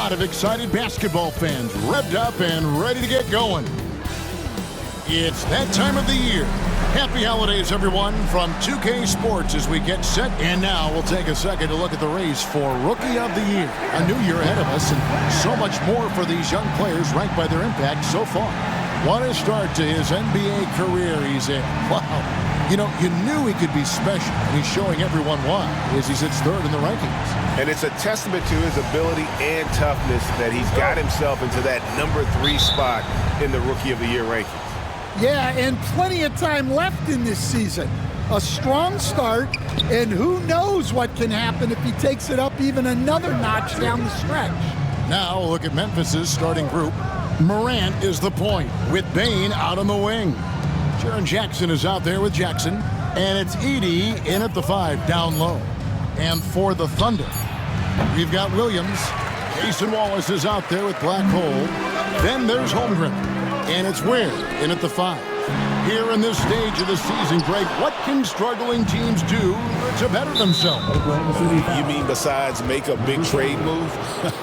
lot of excited basketball fans revved up and ready to get going. It's that time of the year. Happy holidays, everyone, from 2K Sports as we get set. And now we'll take a second to look at the race for Rookie of the Year. A new year ahead of us and so much more for these young players ranked by their impact so far. What a start to his NBA career he's in. Wow. You know, you knew he could be special, and he's showing everyone why as he sits third in the rankings. And it's a testament to his ability and toughness that he's got himself into that #3 spot in the Rookie of the Year rankings. Yeah, and plenty of time left in this season. A strong start, and who knows what can happen if he takes it up even another notch down the stretch. Now look at Memphis's starting group. Morant is the point, with Bane out on the wing. Jaren Jackson is out there with Jackson, and it's Edey in at the 5, down low. And for the Thunder, we've got Williams. Jason Wallace is out there with Black Hole. Then there's Holmgren, and it's Ware in at the 5. Here in this stage of the season, Greg, what can struggling teams do to better themselves? You mean besides make a big trade move?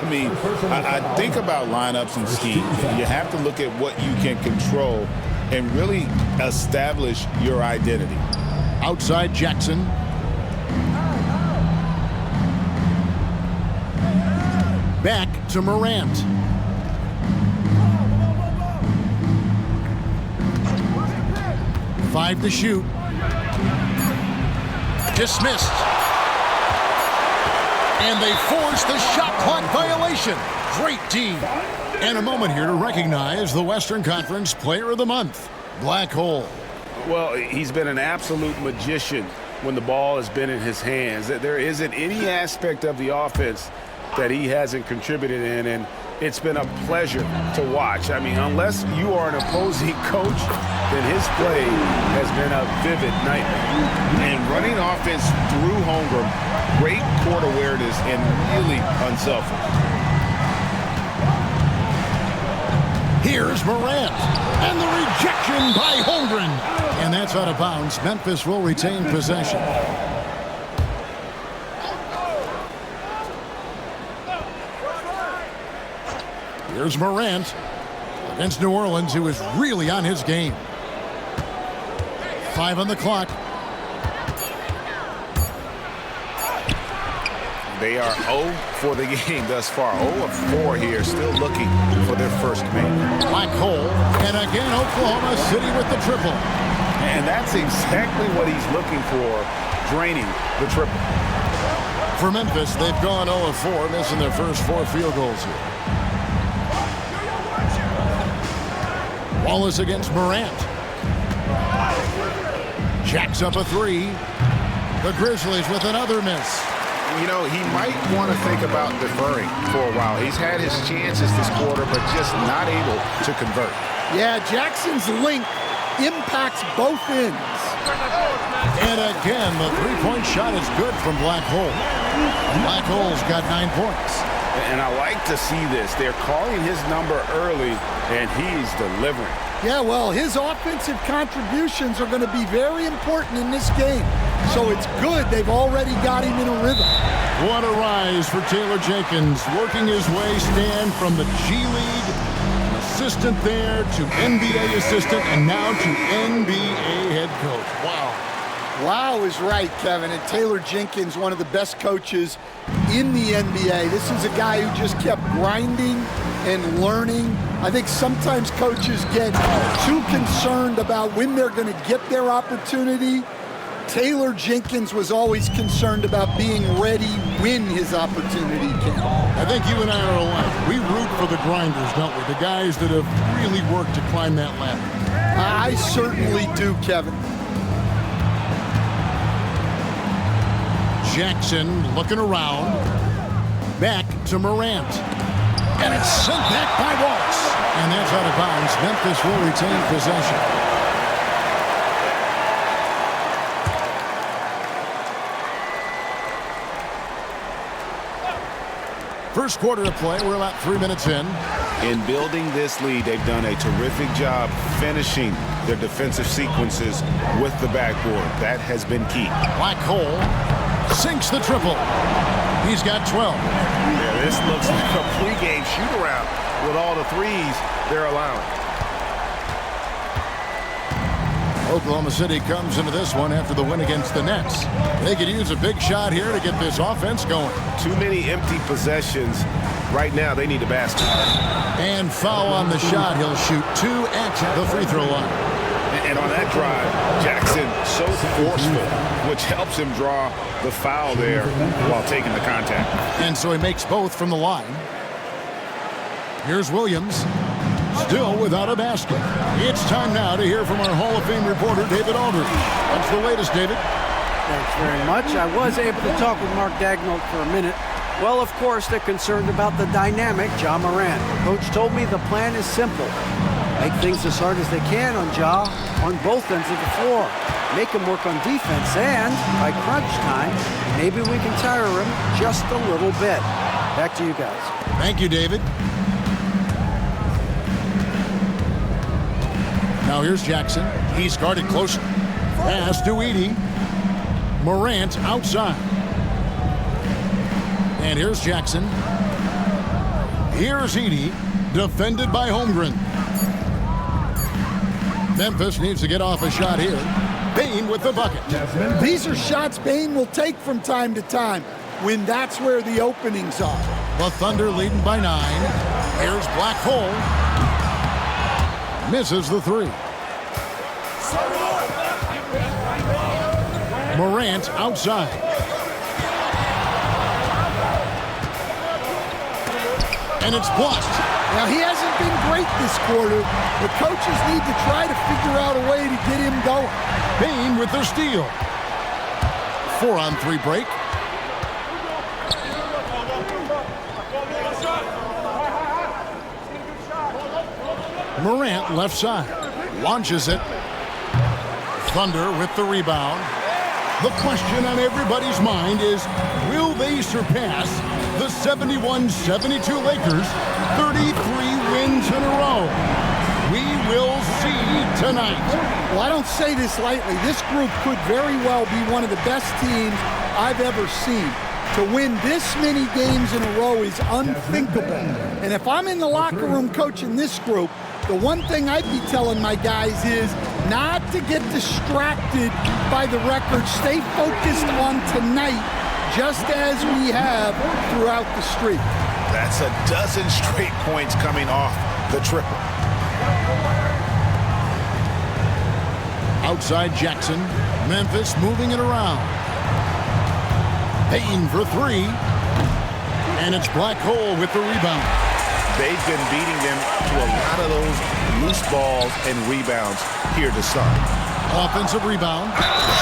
I mean, I think about lineups and schemes. You have to look at what you can control and really establish your identity. Outside Jackson. Back to Morant. Five to shoot. Dismissed. And they force the shot clock violation. Great team. And a moment here to recognize the Western Conference Player of the Month, Black Hole. Well, he's been an absolute magician when the ball has been in his hands. There isn't any aspect of the offense that he hasn't contributed in, and it's been a pleasure to watch. I mean, unless you are an opposing coach, then his play has been a vivid nightmare. And running offense through Holmgren, great court awareness and really unselfish. Here's Morant, and the rejection by Holmgren. And that's out of bounds. Memphis will retain possession. Here's Morant against New Orleans, who is really on his game. 5 on the clock. They are 0 for the game thus far. 0 of 4 here, still looking for their first make. Black Hole, and again Oklahoma City with the triple. And that's exactly what he's looking for, draining the triple. For Memphis, they've gone 0 of 4, missing their first 4 field goals here. Wallace against Morant. Jacks up a 3. The Grizzlies with another miss. You know, he might want to think about deferring for a while. He's had his chances this quarter, but just not able to convert. Yeah, Jackson's length impacts both ends. And again, the three-point shot is good from Black Hole. Black Hole's got 9 points. And I like to see this. They're calling his number early, and he's delivering. Yeah, well, his offensive contributions are going to be very important in this game. So it's good they've already got him in a rhythm. What a rise for Taylor Jenkins, working his way stand from the G League, an assistant there to NBA assistant, and now to NBA head coach. Wow. Wow is right, Kevin. And Taylor Jenkins, one of the best coaches in the NBA. This is a guy who just kept grinding and learning. I think sometimes coaches get too concerned about when they're going to get their opportunity. Taylor Jenkins was always concerned about being ready when his opportunity came. I think you and I are alike. We root for the grinders, don't we? The guys that have really worked to climb that ladder. I certainly do, Kevin. Jackson looking around. Back to Morant. And it's sent back by Wallace. And that's out of bounds. Memphis will retain possession. First quarter of play, we're about 3 minutes in. In building this lead, they've done a terrific job finishing their defensive sequences with the backboard. That has been key. Black Hole sinks the triple. He's got 12. Yeah, this looks like a pregame shoot-around with all the threes they're allowing. Oklahoma City comes into this one after the win against the Nets. They could use a big shot here to get this offense going. Too many empty possessions. Right now, they need a basket. And foul on the shot. He'll shoot 2 at the free throw line. And on that drive, Jackson so forceful, which helps him draw the foul there while taking the contact. And so he makes both from the line. Here's Williams. Still without a basket. It's time now to hear from our Hall of Fame reporter, David Aldridge. What's the latest, David? Thanks very much. I was able to talk with Mark Daigneault for a minute. Well, of course, they're concerned about the dynamic Ja Morant. Coach told me the plan is simple. Make things as hard as they can on Ja on both ends of the floor. Make him work on defense, and by crunch time, maybe we can tire him just a little bit. Back to you guys. Thank you, David. Now here's Jackson. He's guarded close. Pass to Edey. Morant outside. And here's Jackson. Here's Edey. Defended by Holmgren. Memphis needs to get off a shot here. Bane with the bucket. These are shots Bane will take from time to time when that's where the openings are. The Thunder leading by 9. Here's Black Hole. Misses the 3. Morant outside. And it's blocked. Now, he hasn't been great this quarter. The coaches need to try to figure out a way to get him going. Bane with the steal. 4-on-3 break. Morant left side. Launches it. Thunder with the rebound. The question on everybody's mind is, will they surpass the 71-72 Lakers? 33 wins in a row. We will see tonight. Well, I don't say this lightly. This group could very well be one of the best teams I've ever seen. To win this many games in a row is unthinkable. And if I'm in the locker room coaching this group, the one thing I'd be telling my guys is not to get distracted by the record. Stay focused on tonight, just as we have throughout the streak. That's a dozen straight points coming off the triple. Outside Jackson. Memphis moving it around. Payton for 3. And it's Black Hole with the rebound. They've been beating them to a lot of those loose balls and rebounds here to start. Offensive rebound.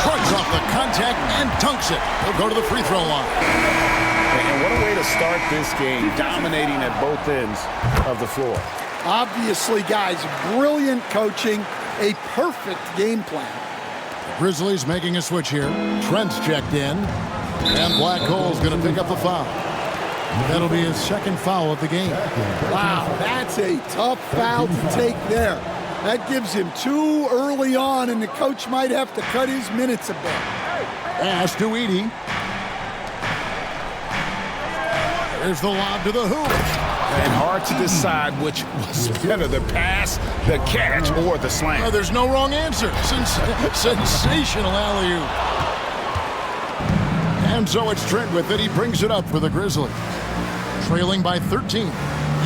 Shrugs off the contact and dunks it. He'll go to the free throw line. And what a way to start this game, dominating at both ends of the floor. Obviously, guys, brilliant coaching, a perfect game plan. Grizzlies making a switch here. Trent's checked in. And Black Hole's going to pick up the foul. That'll be his second foul of the game. Wow, that's a tough foul to take there. That gives him 2 early on, and the coach might have to cut his minutes a bit. Pass to Edey. There's the lob to the hoop. And hard to decide which was better, the pass, the catch, or the slam. Oh, there's no wrong answer. Sensational alley-oop. And so it's Trent with it. He brings it up for the Grizzlies. Trailing by 13.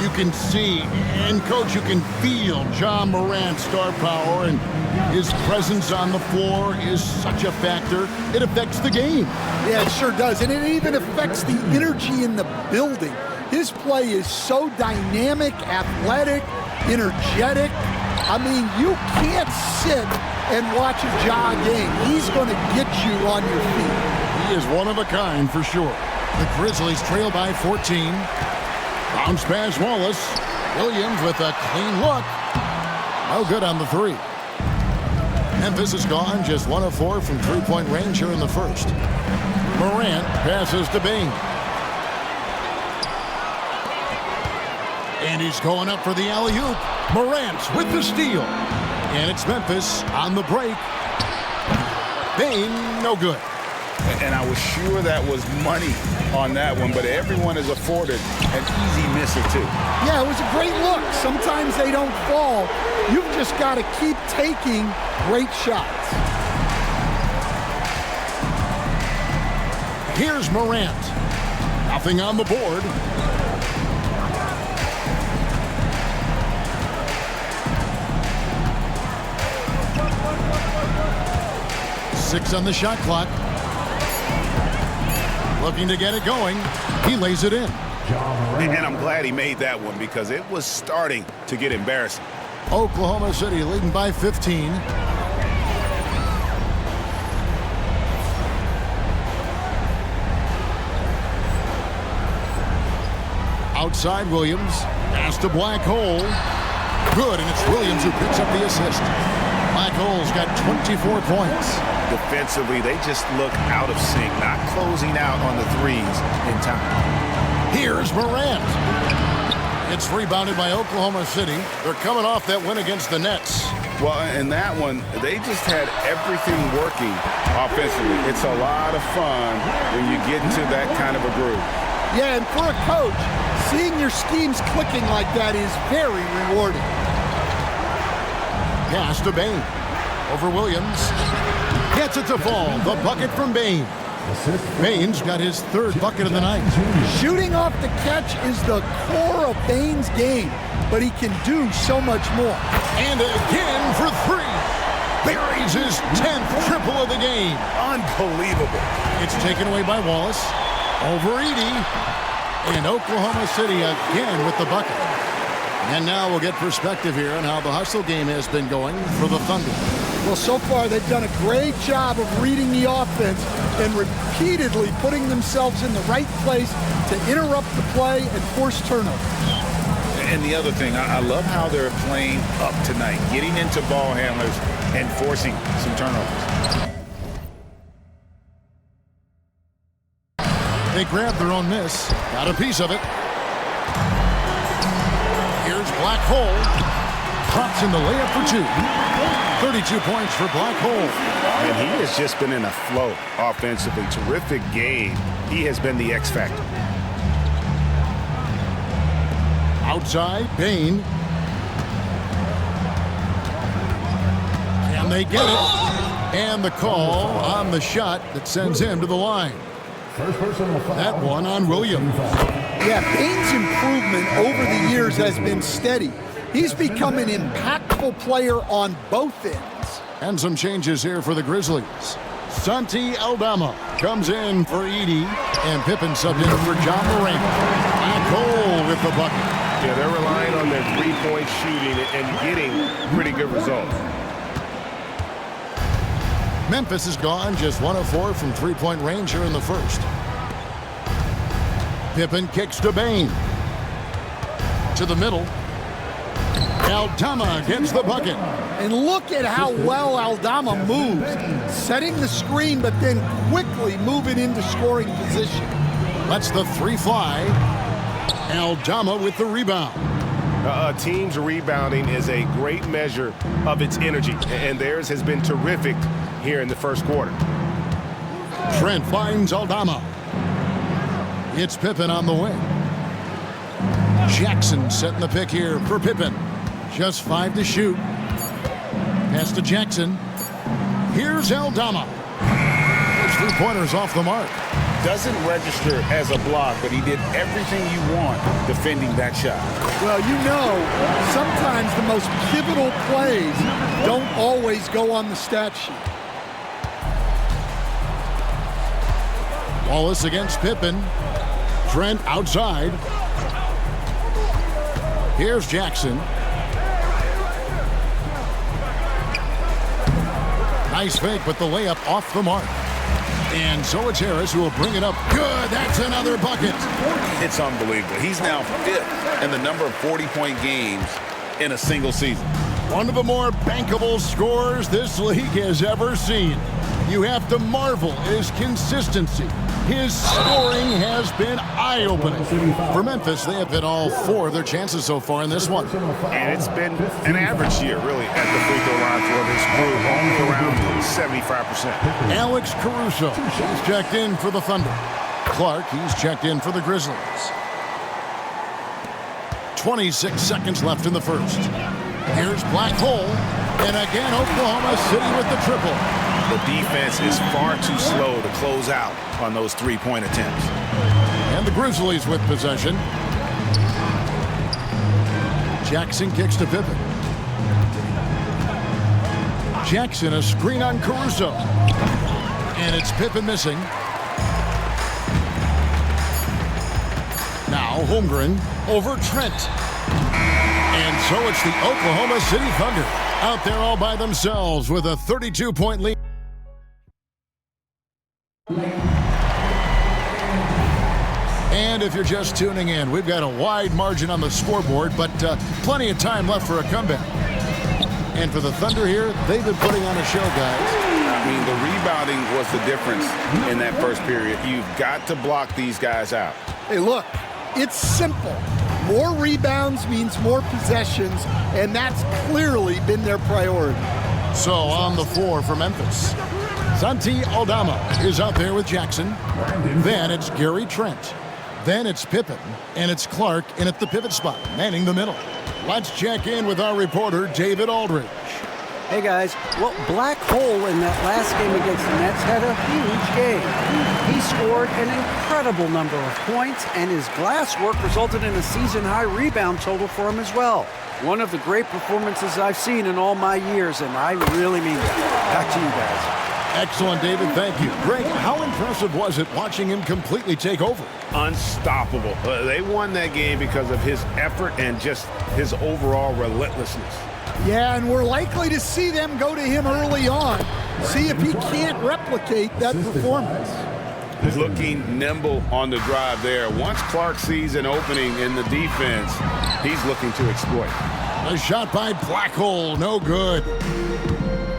You can see, and Coach, you can feel Ja Morant's star power, and his presence on the floor is such a factor. It affects the game. Yeah, it sure does. And it even affects the energy in the building. His play is so dynamic, athletic, energetic. I mean, you can't sit and watch a Ja game. He's going to get you on your feet. He is one of a kind for sure. The Grizzlies trail by 14. Bounce pass Wallace. Williams with a clean look. No good on the 3. Memphis is gone, just 1 of 4 from three-point range here in the first. Morant passes to Bane. And he's going up for the alley-oop. Morant with the steal. And it's Memphis on the break. Bane, no good. And I was sure that was money on that one, but everyone is afforded an easy misser too. Yeah, it was a great look. Sometimes they don't fall. You've just got to keep taking great shots. Here's Morant. Nothing on the board. Six on the shot clock. Looking to get it going. He lays it in. And I'm glad he made that one because it was starting to get embarrassing. Oklahoma City leading by 15. Outside Williams. Pass to Black Hole. Good, and it's Williams who picks up the assist. Black Hole's got 24 points. Defensively, they just look out of sync, not closing out on the threes in time. Here's Morant. It's rebounded by Oklahoma City. They're coming off that win against the Nets. Well, in that one, they just had everything working offensively. It's a lot of fun when you get into that kind of a groove. Yeah, and for a coach, seeing your schemes clicking like that is very rewarding. Pass to Bane. Over Williams. Gets it to fall. The bucket from Bane. Bane's got his third bucket of the night. Shooting off the catch is the core of Bane's game, but he can do so much more. And again for three. Buries his 10th triple of the game. Unbelievable. It's taken away by Wallace. Over Edey. And Oklahoma City again with the bucket. And now we'll get perspective here on how the hustle game has been going for the Thunder. Well, so far they've done a great job of reading the offense and repeatedly putting themselves in the right place to interrupt the play and force turnovers. And the other thing, I love how they're playing up tonight, getting into ball handlers and forcing some turnovers. They grabbed their own miss. Got a piece of it. Here's Black Hole. Drops in the layup for two. 32 points for Black Hole. And he has just been in a flow offensively. Terrific game. He has been the X factor. Outside, Bane. Can they get it? And the call on the shot that sends him to the line. That one on Williams. Yeah, Bane's improvement over the years has been steady. He's become an impactful player on both ends. And some changes here for the Grizzlies. Santi Aldama comes in for Edey, and Pippen subbed in for John Morant. Black Hole with the bucket. Yeah, they're relying on their three-point shooting and getting pretty good results. Memphis is gone, just 1 of 4 from three-point range here in the first. Pippen kicks to Bane. To the middle. Aldama gets the bucket. And look at how well Aldama moves, setting the screen but then quickly moving into scoring position. Lets the three fly. Aldama with the rebound. Team's rebounding is a great measure of its energy, and theirs has been terrific here in the first quarter. Trent finds Aldama. It's Pippen on the wing. Jackson setting the pick here for Pippen. Just 5 to shoot. Pass to Jackson. Here's Aldama. His three-pointer's off the mark. Doesn't register as a block, but he did everything you want defending that shot. Well, you know, sometimes the most pivotal plays don't always go on the stat sheet. Wallace against Pippen. Trent outside. Here's Jackson. Nice fake, but the layup off the mark. And so it's Harris who will bring it up. Good, that's another bucket. It's unbelievable. He's now 5th in the number of 40-point games in a single season. One of the more bankable scorers this league has ever seen. You have to marvel at his consistency. His scoring has been eye-opening. For Memphis, they have hit all 4 of their chances so far in this one. And it's been an average year, really, at the free throw line for this group, only around 75%. Alex Caruso, he's checked in for the Thunder. Clark, he's checked in for the Grizzlies. 26 seconds left in the first. Here's Black Hole, and again Oklahoma City with the triple. The defense is far too slow to close out on those three-point attempts. And the Grizzlies with possession. Jackson kicks to Pippen. Jackson, a screen on Caruso. And it's Pippen missing. Now Holmgren over Trent. And so it's the Oklahoma City Thunder out there all by themselves with a 32-point lead. And if you're just tuning in, we've got a wide margin on the scoreboard, but plenty of time left for a comeback. And for the Thunder here, they've been putting on a show, guys. I mean, the rebounding was the difference in that first period. You've got to block these guys out. Hey, look, it's simple. More rebounds means more possessions, and that's clearly been their priority. So on the floor for Memphis, Santi Aldama is out there with Jackson. Then it's Gary Trent. Then it's Pippen, and it's Clark in at the pivot spot, manning the middle. Let's check in with our reporter, David Aldridge. Hey guys, well, Black Hole in that last game against the Nets had a huge game. He scored an incredible number of points, and his glass work resulted in a season-high rebound total for him as well. One of the great performances I've seen in all my years, and I really mean that. Back to you guys. Excellent, David. Thank you. Greg, how impressive was it watching him completely take over? Unstoppable. They won that game because of his effort and just his overall relentlessness. Yeah, and we're likely to see them go to him early on. See if he can't replicate that performance. Looking nimble on the drive there. Once Clark sees an opening in the defense, he's looking to exploit. A shot by Black Hole, no good.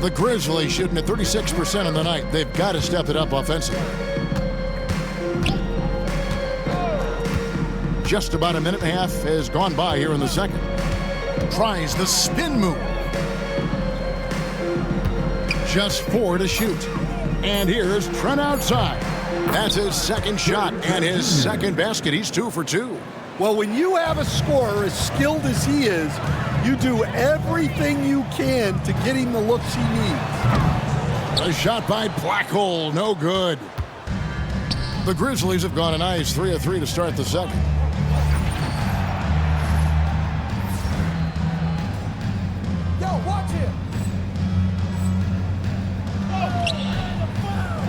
The Grizzlies shooting at 36% on the night. They've got to step it up offensively. Just about a minute and a half has gone by here in the second. Tries the spin move. Just 4 to shoot. And here's Trent outside. That's his second shot and his second basket. He's 2 for 2. Well, when you have a scorer as skilled as he is, you do everything you can to get him the looks he needs. A shot by Black Hole, no good. The Grizzlies have gone a nice 3 of 3 to start the second.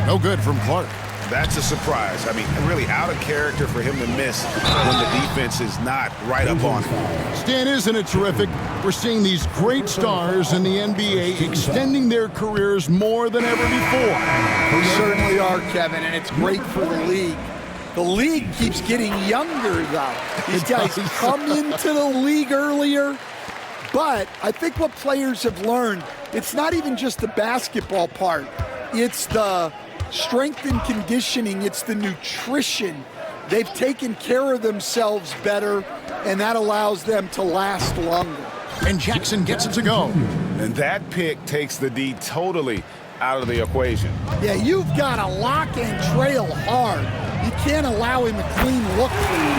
No good from Clark. That's a surprise. I mean, really out of character for him to miss when the defense is not right up on him. Stan, isn't it terrific? We're seeing these great stars in the NBA extending their careers more than ever before. We certainly are, Kevin, and it's great for the league. The league keeps getting younger, though. These guys come into the league earlier. But I think what players have learned, it's not even just the basketball part. It's the strength and conditioning. It's the nutrition. They've taken care of themselves better, and that allows them to last longer. And Jackson gets it to go. And that pick takes the D totally out of the equation. Yeah, you've got to lock and trail hard. You can't allow him a clean look for you.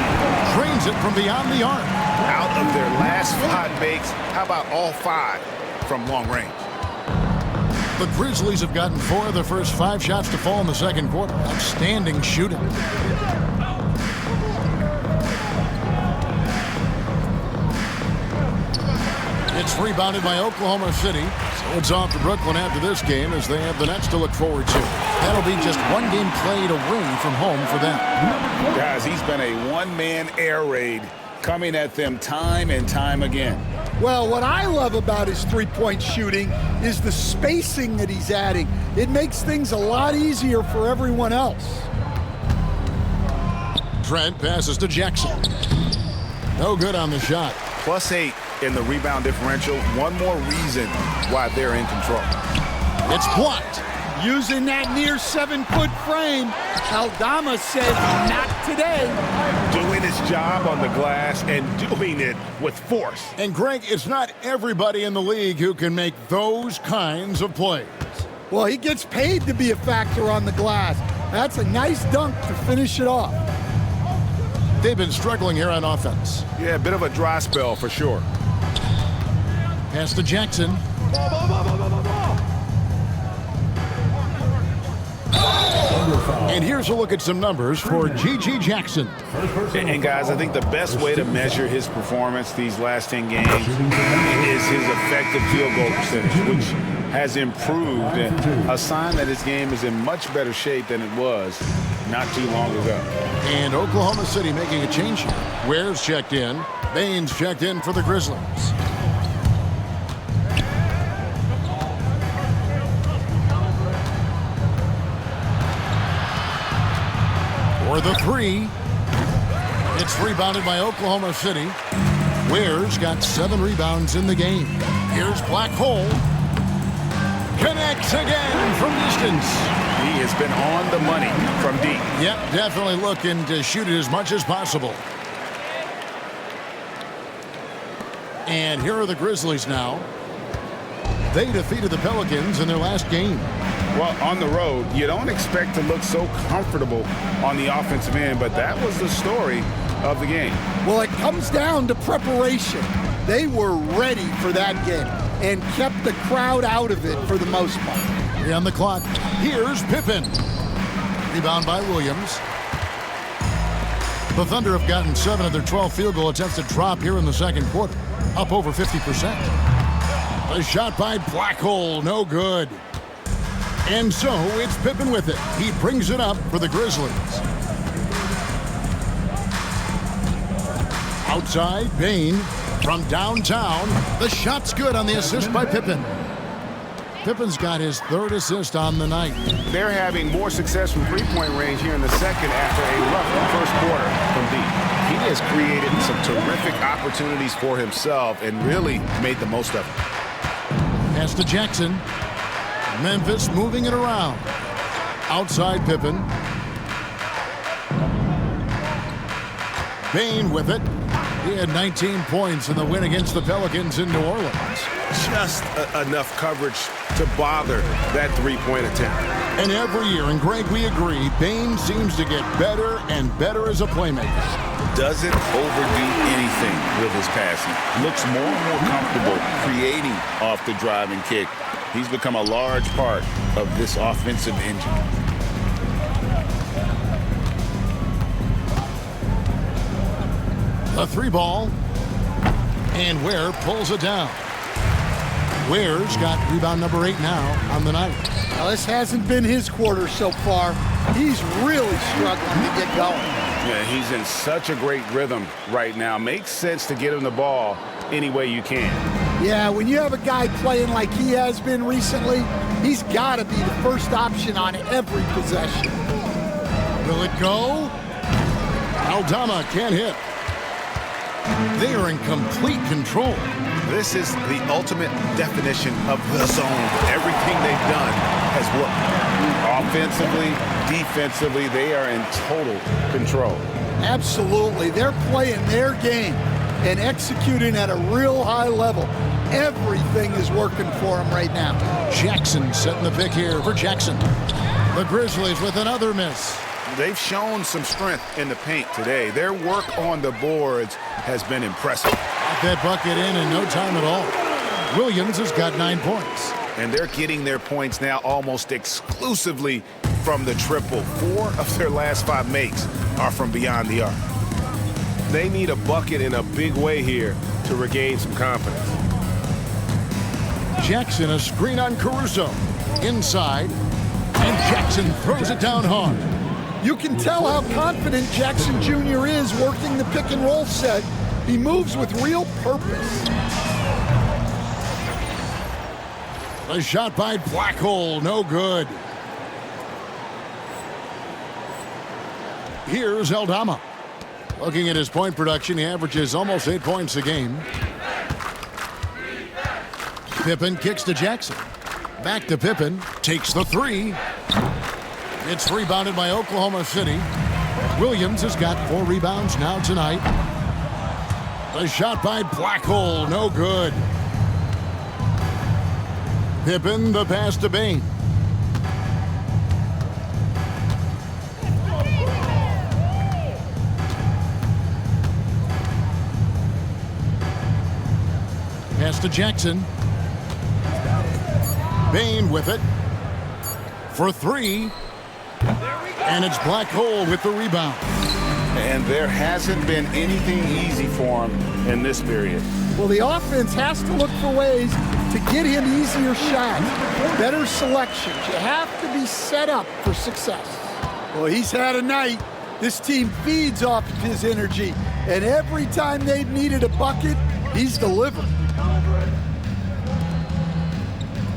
Drains it from beyond the arc. Out of their last 5 makes, how about all 5 from long range? The Grizzlies have gotten 4 of their first 5 shots to fall in the second quarter. Outstanding shooting. It's rebounded by Oklahoma City. So it's off to Brooklyn after this game as they have the Nets to look forward to. That'll be just 1 game played away from home for them. Guys, he's been a one-man air raid coming at them time and time again. Well, what I love about his three-point shooting is the spacing that he's adding. It makes things a lot easier for everyone else. Trent passes to Jackson. No good on the shot. +8 in the rebound differential. One more reason why they're in control. It's blocked. using that near 7-foot frame. Aldama says not today. Doing his job on the glass and doing it with force. And Greg, it's not everybody in the league who can make those kinds of plays. Well, he gets paid to be a factor on the glass. That's a nice dunk to finish it off. They've been struggling here on offense. Yeah, a bit of a dry spell for sure. Pass to Jackson. And here's a look at some numbers for G.G. Jackson. And guys, I think the best way to measure his performance these last 10 games is his effective field goal percentage, which has improved, and a sign that his game is in much better shape than it was not too long ago. And Oklahoma City making a change here. Ware's checked in. Baines checked in for the Grizzlies. For the three. It's rebounded by Oklahoma City. Ware's got 7 rebounds in the game. Here's Black Hole. Connects again from distance. He has been on the money from deep. Yep, definitely looking to shoot it as much as possible. And here are the Grizzlies now. They defeated the Pelicans in their last game. Well, on the road, you don't expect to look so comfortable on the offensive end, but that was the story of the game. Well, it comes down to preparation. They were ready for that game and kept the crowd out of it for the most part. 3 on the clock. Here's Pippen. Rebound by Williams. The Thunder have gotten 7 of their 12 field goal attempts to drop here in the second quarter, up over 50%. A shot by Black Hole, no good. And so it's Pippen with it. He brings it up for the Grizzlies. Outside, Bane from downtown. The shot's good on the assist by Pippen. Pippen's got his 3rd assist on the night. They're having more success from three-point range here in the second after a rough first quarter from deep. He has created some terrific opportunities for himself and really made the most of it. Pass to Jackson. Memphis moving it around. Outside Pippen. Bane with it. He had 19 points in the win against the Pelicans in New Orleans. Just enough coverage to bother that three-point attempt. And every year, and Greg, we agree, Bane seems to get better and better as a playmaker. Doesn't overdo anything with his passing. Looks more and more comfortable creating off the driving kick. He's become a large part of this offensive engine. A 3-ball. And Ware pulls it down. Ware's got rebound number 8 now on the night. Now, this hasn't been his quarter so far. He's really struggling to get going. Yeah, he's in such a great rhythm right now. Makes sense to get him the ball any way you can. Yeah, when you have a guy playing like he has been recently, he's got to be the first option on every possession. Will it go? Aldama can't hit. They are in complete control. This is the ultimate definition of the zone. Everything they've done has worked. Offensively, defensively, they are in total control. Absolutely. They're playing their game and executing at a real high level. Everything is working for them right now. Jackson setting the pick here for Jackson. The Grizzlies with another miss. They've shown some strength in the paint today. Their work on the boards has been impressive. Got that bucket in no time at all. Williams has got 9 points. And they're getting their points now almost exclusively from the triple. 4 of their last 5 makes are from beyond the arc. They need a bucket in a big way here to regain some confidence. Jackson, a screen on Caruso. Inside. And Jackson throws it down hard. You can tell how confident Jackson Jr. is working the pick and roll set. He moves with real purpose. A shot by Black Hole, no good. Here's Aldama. Looking at his point production, he averages almost 8 points a game. Pippen kicks to Jackson. Back to Pippen. Takes the three. It's rebounded by Oklahoma City. Williams has got 4 rebounds now tonight. The shot by Blackhole, no good. Pippen, the pass to Bane. Pass to Jackson. Bane with it. For 3. And it's Blackhole with the rebound. And there hasn't been anything easy for him in this period. Well, the offense has to look for ways to get him easier shots, better selections. You have to be set up for success. Well, he's had a night. This team feeds off of his energy, and every time they've needed a bucket, he's delivered.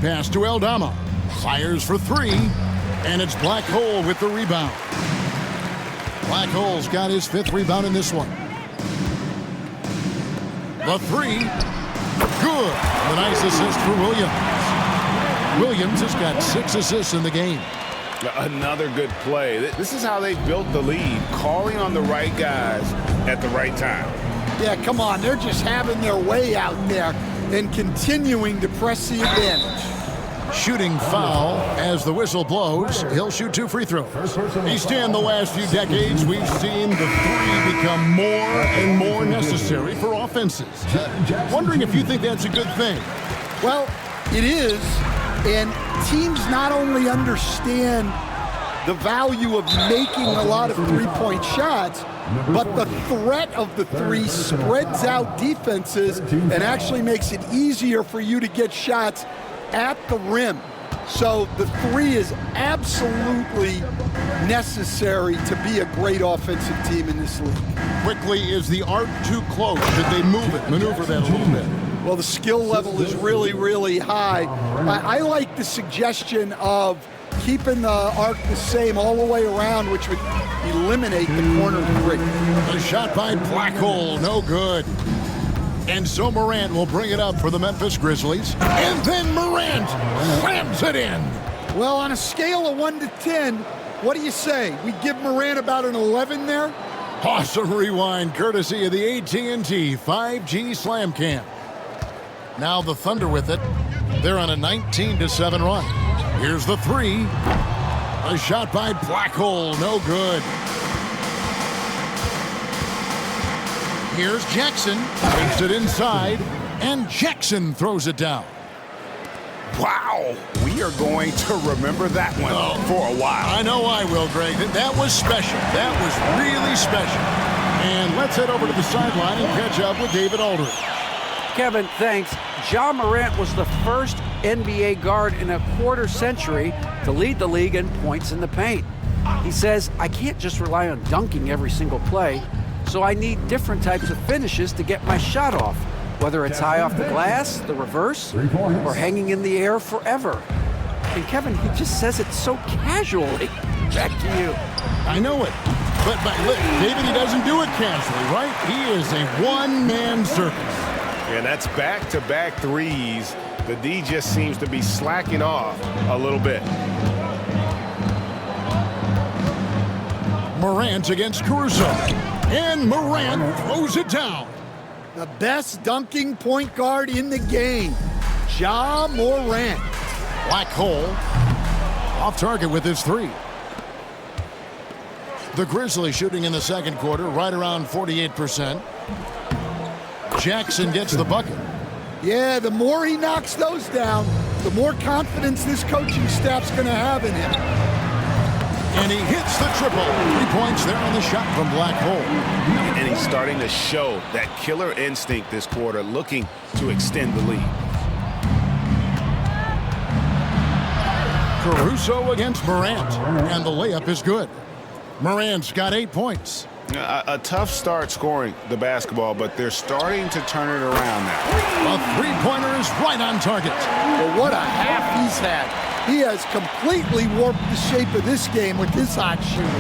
Pass to Aldama. Fires for 3, and it's Blackhole with the rebound. Blackhole's got his 5th rebound in this one. The 3. Good. The nice assist for Williams. Williams has got 6 assists in the game. Another good play. This is how they built the lead, calling on the right guys at the right time. Yeah, come on. They're just having their way out there and continuing to press the advantage. Shooting foul as the whistle blows. He'll shoot 2 free throws. Easton, the last few decades, we've seen the 3 become more and more necessary for offenses. Wondering if you think that's a good thing. Well, it is, and teams not only understand the value of making a lot of three-point shots, but the threat of the 3 spreads out defenses and actually makes it easier for you to get shots at the rim. So the 3 is absolutely necessary to be a great offensive team in this league. Quickly, is the arc too close? Should they move it, maneuver that a little bit? Well, the skill level is really, really high. I like the suggestion of keeping the arc the same all the way around, which would eliminate the corner 3. The shot by Blackhole, no good. And so Morant will bring it up for the Memphis Grizzlies. And then Morant slams it in. Well, on a scale of 1 to 10, what do you say? We give Morant about an 11 there? Awesome rewind, courtesy of the AT&T 5G Slam Cam. Now the Thunder with it. They're on a 19-7 run. Here's the 3. A shot by Blackhole, no good. Here's Jackson, takes it inside, and Jackson throws it down. Wow, we are going to remember that one for a while. I know I will, Greg. That was special. That was really special. And let's head over to the sideline and catch up with David Aldridge. Kevin, thanks. Ja Morant was the first NBA guard in a quarter century to lead the league in points in the paint. He says, I can't just rely on dunking every single play, so I need different types of finishes to get my shot off, whether it's high off the glass, the reverse, or hanging in the air forever. And Kevin, he just says it so casually. Back to you. I know it. But look, David, he doesn't do it casually, right? He is a one-man circus. And that's back-to-back threes. The D just seems to be slacking off a little bit. Morant against Caruso. And Morant throws it down. The best dunking point guard in the game, Ja Morant. Blackhole off target with his 3. The Grizzlies shooting in the second quarter right around 48%. Jackson gets the bucket. Yeah, the more he knocks those down, the more confidence this coaching staff's going to have in him. And he hits the triple. 3 points there on the shot from Blackhole. And he's starting to show that killer instinct this quarter, looking to extend the lead. Caruso against Morant. And the layup is good. Morant's got 8 points. A tough start scoring the basketball, but they're starting to turn it around now. A three-pointer is right on target. But what a half he's had. He has completely warped the shape of this game with his hot shooting.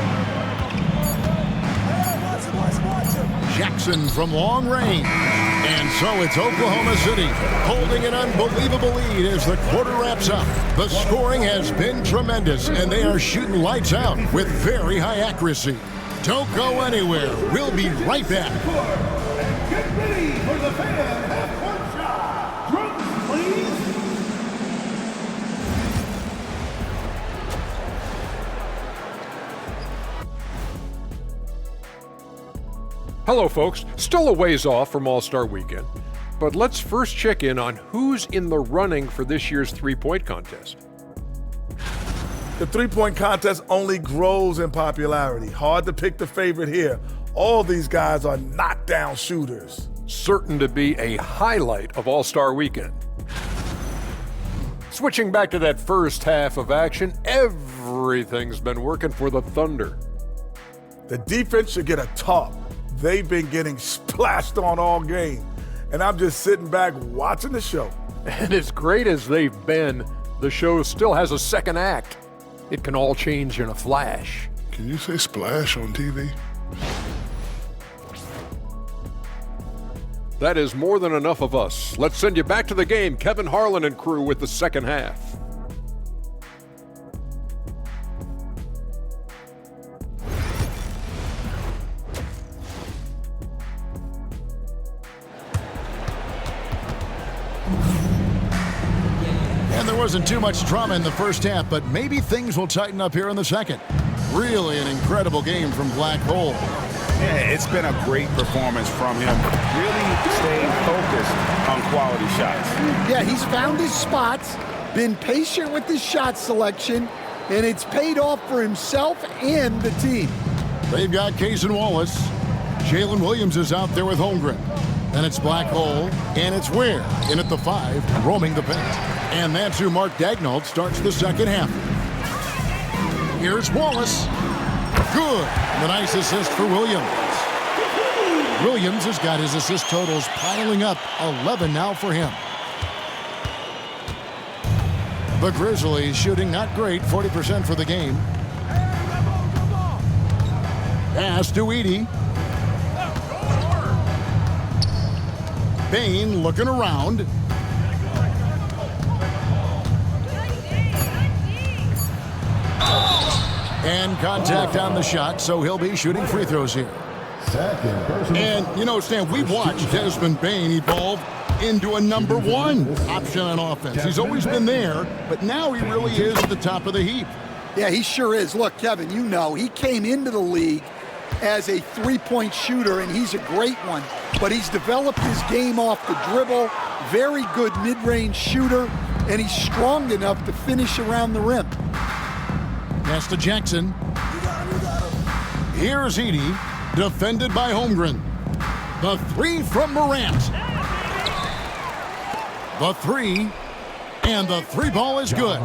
Jackson from long range. And So it's Oklahoma City holding an unbelievable lead as the quarter wraps up. The scoring has been tremendous, and they are shooting lights out with very high accuracy. Don't go anywhere. We'll be right back. And get ready for the fan half-court shot. Drums, please. Hello, folks. Still a ways off from All-Star Weekend, but let's first check in on who's in the running for this year's three-point contest. The three-point contest only grows in popularity. Hard to pick the favorite here. All these guys are knockdown shooters. Certain to be a highlight of All-Star Weekend. Switching back to that first half of action, everything's been working for the Thunder. The defense should get a talk. They've been getting splashed on all game, and I'm just sitting back watching the show. And as great as they've been, the show still has a second act. It can all change in a flash. Can you say splash on TV? That is more than enough of us. Let's send you back to the game, Kevin Harlan and crew with the second half. And there wasn't too much drama in the first half, but maybe things will tighten up here in the second. Really an incredible game from Black Hole. Yeah, it's been a great performance from him. Really staying focused on quality shots. Yeah, he's found his spots, been patient with his shot selection, and it's paid off for himself and the team. They've got Cason Wallace. Jalen Williams is out there with Holmgren. Then it's Black Hole, and it's Ware in at the 5, roaming the paint. And that's who Mark Daigneault starts the second half. Here's Wallace. Good. The nice assist for Williams. Williams has got his assist totals piling up, 11 now for him. The Grizzlies shooting not great, 40% for the game. Pass to Edey. Bane looking around. And contact on the shot, so he'll be shooting free throws here. And, you know, Stan, we've watched Desmond Bane evolve into a number 1 option on offense. He's always been there, but now he really is at the top of the heap. Yeah, he sure is. Look, Kevin, you know, he came into the league as a three-point shooter, and he's a great one. But he's developed his game off the dribble, very good mid-range shooter, and he's strong enough to finish around the rim. Pass to Jackson. Here's Edey, defended by Holmgren. The 3 from Morant. The 3, and the 3 ball is good.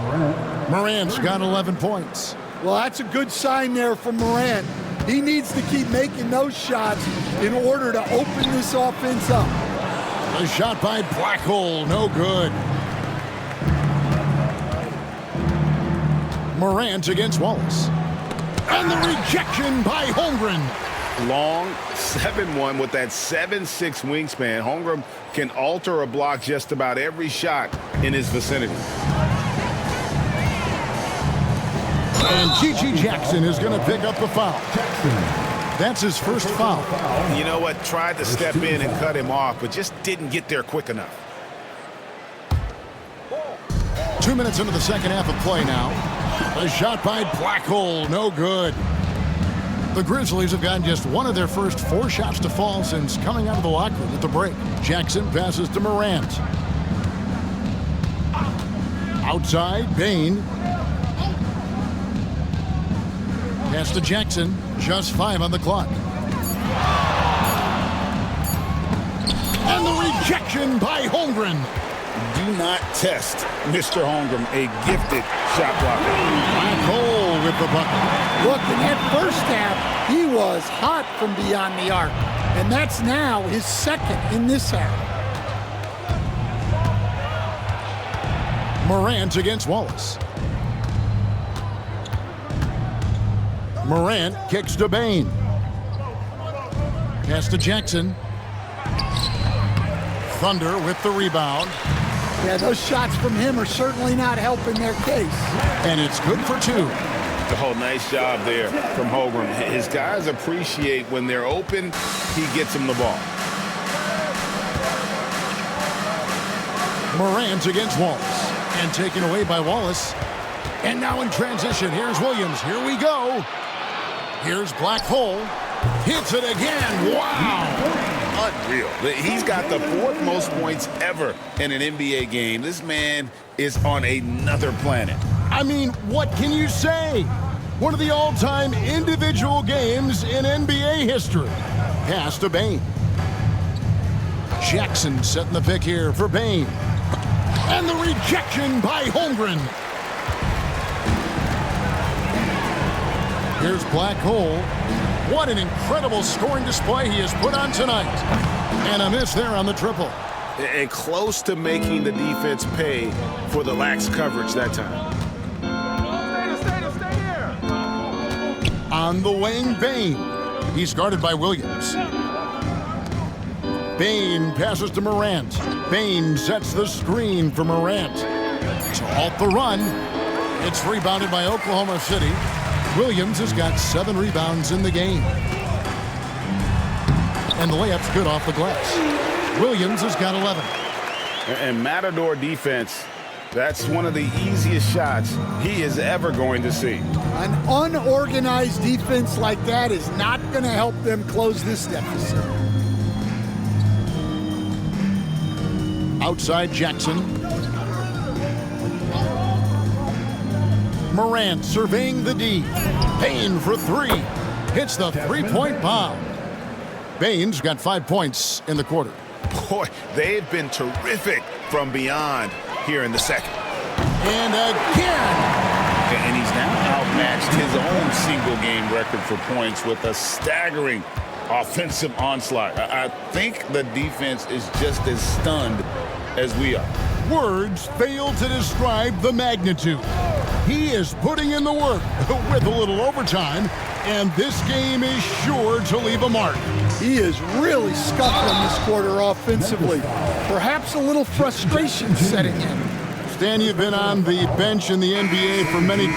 Morant's got 11 points. Well, that's a good sign there from Morant. He needs to keep making those shots in order to open this offense up. A shot by Black Hole, no good. Morant against Wallace. And the rejection by Holmgren. Long 7-1 with that 7'6" wingspan. Holmgren can alter or block just about every shot in his vicinity. And G.G. Jackson is going to pick up the foul. That's his first foul. You know what? Tried to step in and cut him off, but just didn't get there quick enough. 2 minutes into the second half of play now. A shot by Black Hole, no good. The Grizzlies have gotten just one of their first 4 shots to fall since coming out of the locker room at the break. Jackson passes to Morant. Outside, Bane. Pass to Jackson, just 5 on the clock. And the rejection by Holmgren. Do not test Mr. Holmgren, a gifted shot blocker. Black Hole with the bucket. Look, in that first half, he was hot from beyond the arc. And that's now his second in this half. Morant against Wallace. Morant kicks to Bane. Pass to Jackson. Thunder with the rebound. Yeah, those shots from him are certainly not helping their case. And it's good for 2. Oh, nice job there from Holmgren. His guys appreciate when they're open, he gets them the ball. Morant against Wallace. And taken away by Wallace. And now in transition, here's Williams. Here we go. Here's Black Hole. Hits it again. Wow. Unreal. He's got the 4th most points ever in an NBA game. This man is on another planet. I mean, what can you say? One of the all-time individual games in NBA history. Pass to Bane. Jackson setting the pick here for Bane. And the rejection by Holmgren. Here's Black Hole. What an incredible scoring display he has put on tonight. And a miss there on the triple. And close to making the defense pay for the lax coverage that time. On the wing, Bane. He's guarded by Williams. Bane passes to Morant. Bane sets the screen for Morant. To halt the run. It's rebounded by Oklahoma City. Williams has got 7 rebounds in the game. And the layup's good off the glass. Williams has got 11. And Matador defense, that's one of the easiest shots he is ever going to see. An unorganized defense like that is not going to help them close this deficit. Outside Jackson. Morant surveying the D. Bane for 3. Hits the 3-point bomb. Bane's got 5 points in the quarter. Boy, they've been terrific from beyond here in the second. And again. And he's now outmatched his own single-game record for points with a staggering offensive onslaught. I think the defense is just as stunned as we are. Words fail to describe the magnitude. He is putting in the work with a little overtime, and this game is sure to leave a mark. He is really scuffling this quarter offensively. Perhaps a little frustration setting in. Stan, you've been on the bench in the NBA for many...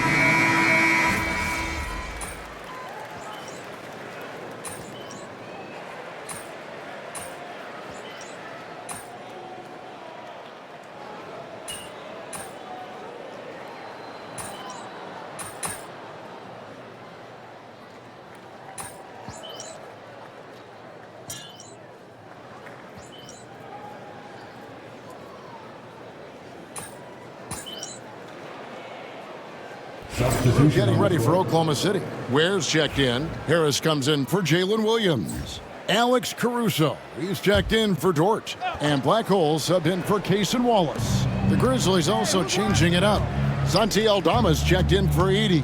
Getting ready for Oklahoma City. Ware's checked in. Harris comes in for Jalen Williams. Alex Caruso, he's checked in for Dort. And Black Hole subbed in for Cason Wallace. The Grizzlies also changing it up. Santi Aldama's checked in for Edey.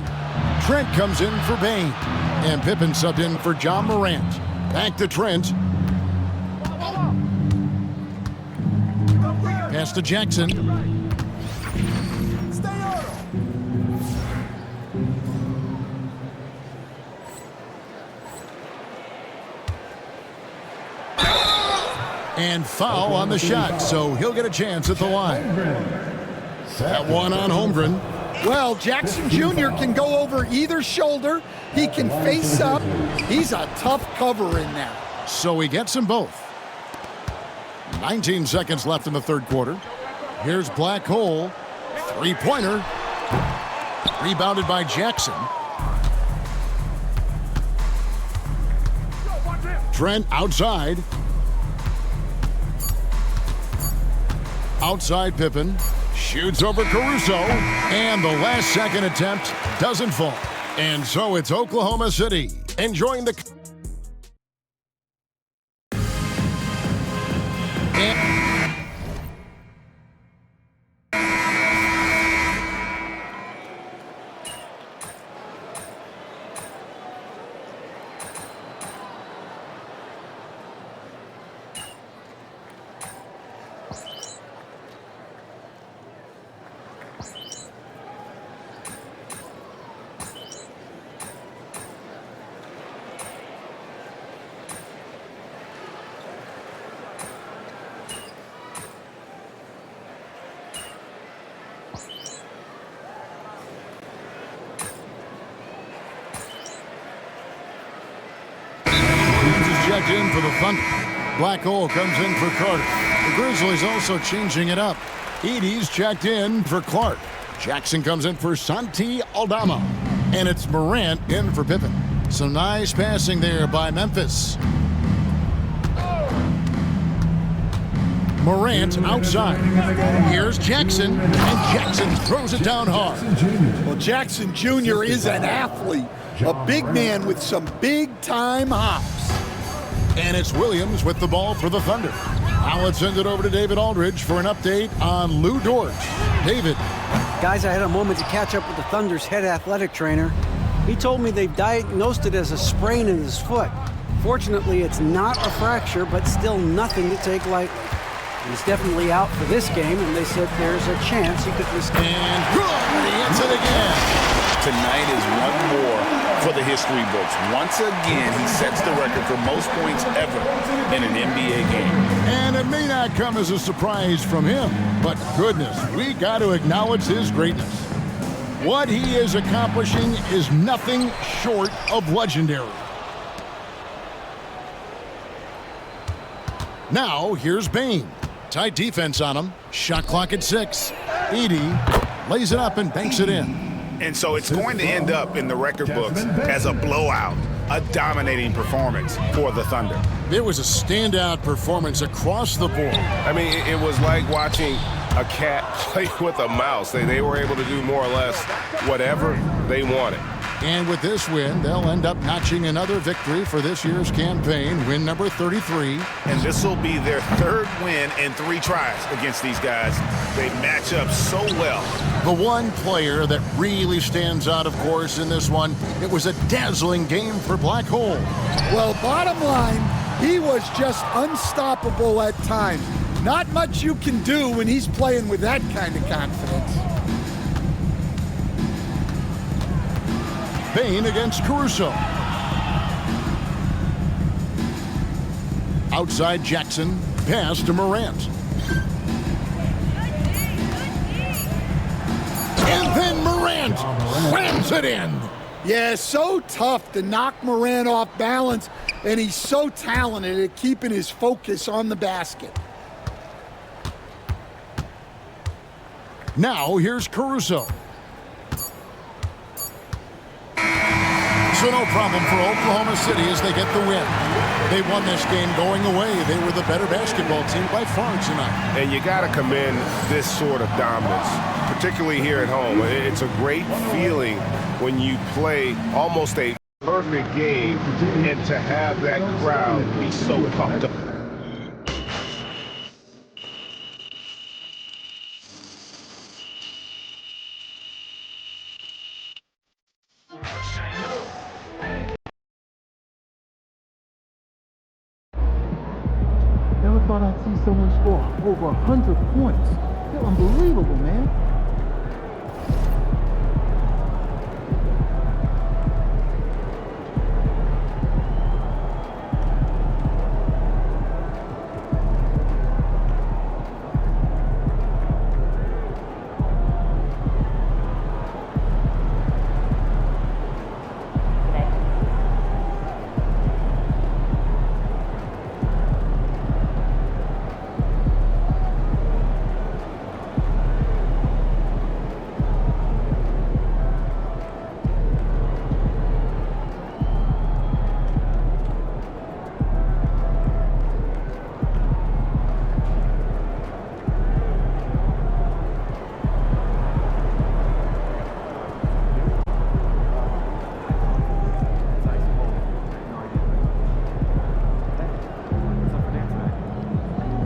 Trent comes in for Bane. And Pippen subbed in for John Morant. Back to Trent. Pass to Jackson. And foul on the shot, so he'll get a chance at the line. That one on Holmgren. Well, Jackson Jr. can go over either shoulder. He can face up. He's a tough cover in there. So he gets them both. 19 seconds left in the third quarter. Here's Black Hole. Three-pointer. Rebounded by Jackson. Trent outside. Outside Pippen. Shoots over Caruso. And the last second attempt doesn't fall. And so it's Oklahoma City enjoying the... checked in for the Thunder. Black Hole comes in for Carter. The Grizzlies also changing it up. Edey's checked in for Clark. Jackson comes in for Santi Aldama. And it's Morant in for Pippen. Some nice passing there by Memphis. Morant outside. Here's Jackson, and Jackson throws it down hard. Well, Jackson Jr. is an athlete, a big man with some big-time hops. And it's Williams with the ball for the Thunder. Now let's send it over to David Aldridge for an update on Lou Dort. David. Guys, I had a moment to catch up with the Thunder's head athletic trainer. He told me they've diagnosed it as a sprain in his foot. Fortunately, it's not a fracture, but still nothing to take lightly. He's definitely out for this game, and they said there's a chance he could miss. And good! He hits it again. Tonight is one more for the history books. Once again, he sets the record for most points ever in an NBA game. And it may not come as a surprise from him, but goodness, we got to acknowledge his greatness. What he is accomplishing is nothing short of legendary. Now, here's Bane. Tight defense on him. Shot clock at 6. Edey lays it up and banks it in. And so it's going to end up in the record books as a blowout, a dominating performance for the Thunder. It was a standout performance across the board. I mean, it was like watching a cat play with a mouse. They were able to do more or less whatever they wanted. And with this win, they'll end up notching another victory for this year's campaign, win number 33. And this will be their third win in 3 tries against these guys. They match up so well. The one player that really stands out, of course, in this one, it was a dazzling game for Black Hole. Well, bottom line, he was just unstoppable at times. Not much you can do when he's playing with that kind of confidence. Bane against Caruso. Outside Jackson, pass to Morant. And then Morant slams it in. Yeah, so tough to knock Morant off balance, and he's so talented at keeping his focus on the basket. Now here's Caruso. So no problem for Oklahoma City as they get the win. They won this game going away. They were the better basketball team by far tonight. And you got to commend this sort of dominance, particularly here at home. It's a great feeling when you play almost a perfect game and to have that crowd be so pumped up. Never thought I'd see someone score over 100 points. They're unbelievable, man.